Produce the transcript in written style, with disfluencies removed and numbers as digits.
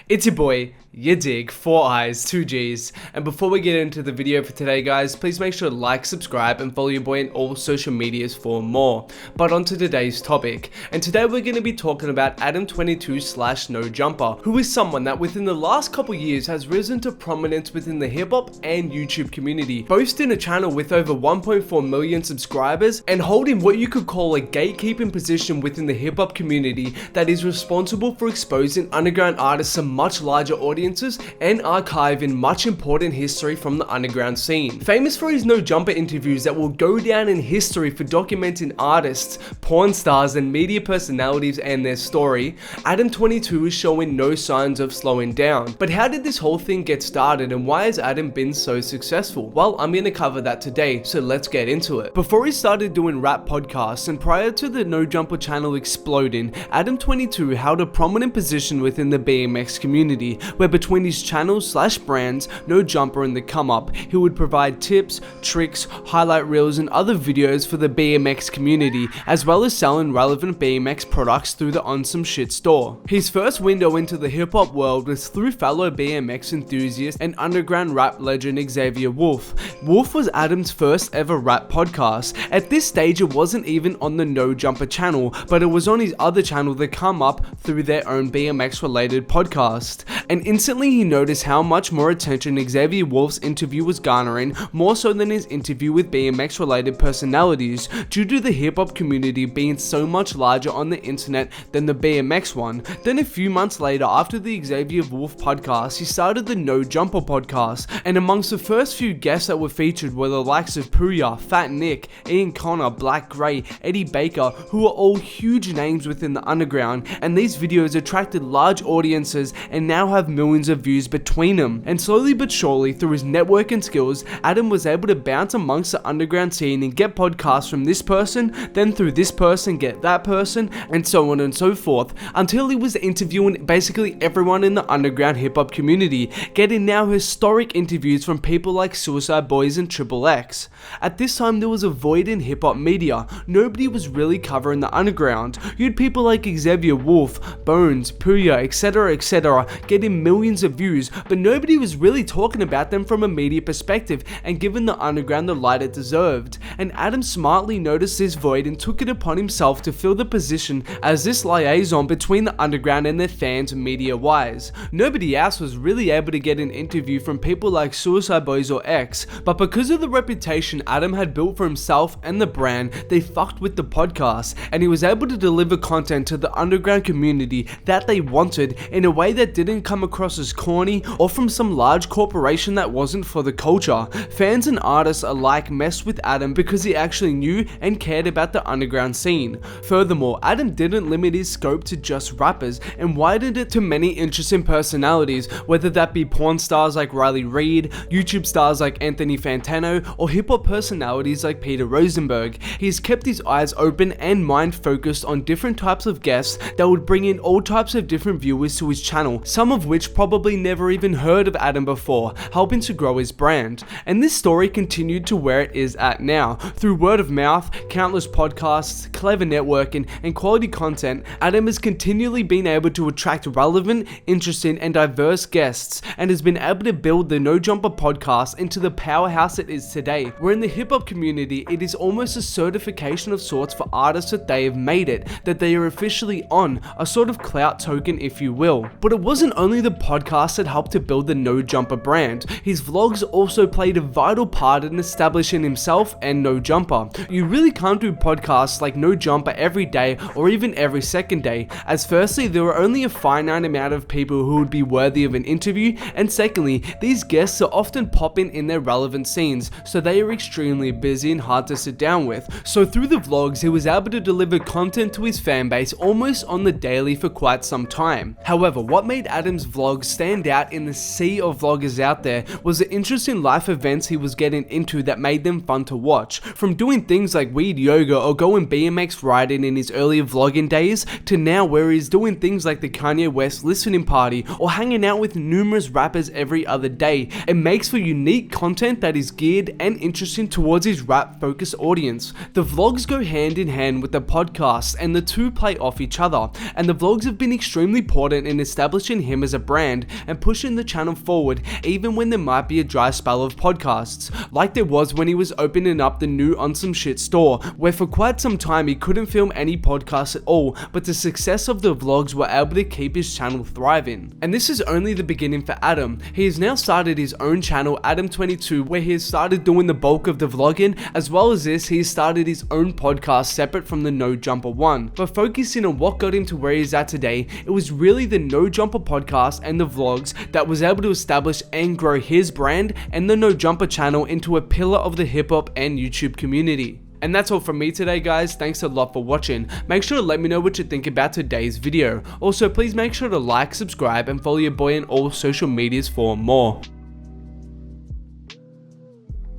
It's your boy, yadiiiigg, 4 eyes, 2 G's, and before we get into the video for today guys, please make sure to like, subscribe, and follow your boy in all social medias for more. But on to today's topic, and today we're going to be talking about ADAM22 / No Jumper, who is someone that within the last couple years has risen to prominence within the hip hop and YouTube community, boasting a channel with over 1.4 million subscribers and holding what you could call a gatekeeping position within the hip hop community that is responsible for exposing underground artists to much larger audiences and archiving much important history from the underground scene. Famous for his No Jumper interviews that will go down in history for documenting artists, porn stars, and media personalities and their story, ADAM22 is showing no signs of slowing down. But how did this whole thing get started and why has Adam been so successful? Well, I'm going to cover that today, so let's get into it. Before he started doing rap podcasts and prior to the No Jumper channel exploding, ADAM22 held a prominent position within the BMX community, where between his channels / brands, No Jumper and The Come Up, he would provide tips, tricks, highlight reels, and other videos for the BMX community, as well as selling relevant BMX products through the On Some Shit store. His first window into the hip hop world was through fellow BMX enthusiast and underground rap legend Xavier Wulf. Wulf was Adam's first ever rap podcast. At this stage, it wasn't even on the No Jumper channel, but it was on his other channel, The Come Up, through their own BMX related podcast. And instantly he noticed how much more attention Xavier Wulf's interview was garnering, more so than his interview with BMX related personalities, due to the hip hop community being so much larger on the internet than the BMX one. Then a few months later, after the Xavier Wulf podcast, he started the No Jumper podcast, and amongst the first few guests that were featured were the likes of Pouya, Fat Nick, Ian Connor, Black Gray, Eddie Baker, who are all huge names within the underground, and these videos attracted large audiences and now have millions of views between them. And slowly but surely, through his networking skills, Adam was able to bounce amongst the underground scene and get podcasts from this person, then through this person get that person, and so on and so forth, until he was interviewing basically everyone in the underground hip hop community, getting now historic interviews from people like Suicide Boys and XXX. At this time, there was a void in hip hop media. Nobody was really covering the underground. You had people like Xavier Wulf, Bones, Pouya, etc., getting millions of views, but nobody was really talking about them from a media perspective and giving the underground the light it deserved. And Adam smartly noticed this void and took it upon himself to fill the position as this liaison between the underground and their fans media-wise. Nobody else was really able to get an interview from people like Suicide Boys or X, but because of the reputation Adam had built for himself and the brand, they fucked with the podcast, and he was able to deliver content to the underground community that they wanted in a way that didn't come across as corny or from some large corporation that wasn't for the culture. Fans and artists alike messed with Adam because he actually knew and cared about the underground scene. Furthermore, Adam didn't limit his scope to just rappers and widened it to many interesting personalities, whether that be porn stars like Reid, YouTube stars like Anthony Fantano, or hip hop personalities like Peter Rosenberg. He's kept his eyes open and mind focused on different types of guests that would bring in all types of different viewers to his channel, some of which probably never even heard of Adam before, helping to grow his brand. And this story continued to where it is at now. Through word of mouth, countless podcasts, clever networking, and quality content, Adam has continually been able to attract relevant, interesting, and diverse guests, and has been able to build the No Jumper podcast into the powerhouse it is today, where in the hip hop community, it is almost a certification of sorts for artists that they have made it, that they are officially on, a sort of clout token if you will. But it wasn't only the podcast that helped to build the No Jumper brand. His vlogs also played a vital part in establishing himself and No Jumper. You really can't do podcasts like No Jumper every day or even every second day, as firstly, there are only a finite amount of people who would be worthy of an interview, and secondly, these guests are often popping in their relevant scenes, so they are extremely busy and hard to sit down with. So through the vlogs, he was able to deliver content to his fanbase almost on the daily for quite some time. However, what made Adam's vlogs stand out in the sea of vloggers out there was the interesting life events he was getting into that made them fun to watch. From doing things like weed yoga or going BMX riding in his earlier vlogging days, to now where he's doing things like the Kanye West listening party or hanging out with numerous rappers every other day. It makes for unique content that is geared and interesting towards his rap focused audience. The vlogs go hand in hand with the podcast and the two play off each other, and the vlogs have been extremely important in establishing him as as a brand and pushing the channel forward even when there might be a dry spell of podcasts, like there was when he was opening up the new On Some Shit store, where for quite some time he couldn't film any podcasts at all, but the success of the vlogs were able to keep his channel thriving. And this is only the beginning for Adam. He has now started his own channel, ADAM22, where he has started doing the bulk of the vlogging. As well as this, he has started his own podcast separate from the No Jumper one. But focusing on what got him to where he's at today, it was really the No Jumper podcast and the vlogs that was able to establish and grow his brand and the No Jumper channel into a pillar of the hip hop and YouTube community. And that's all from me today, guys. Thanks a lot for watching. Make sure to let me know what you think about today's video. Also, please make sure to like, subscribe, and follow your boy on all social medias for more.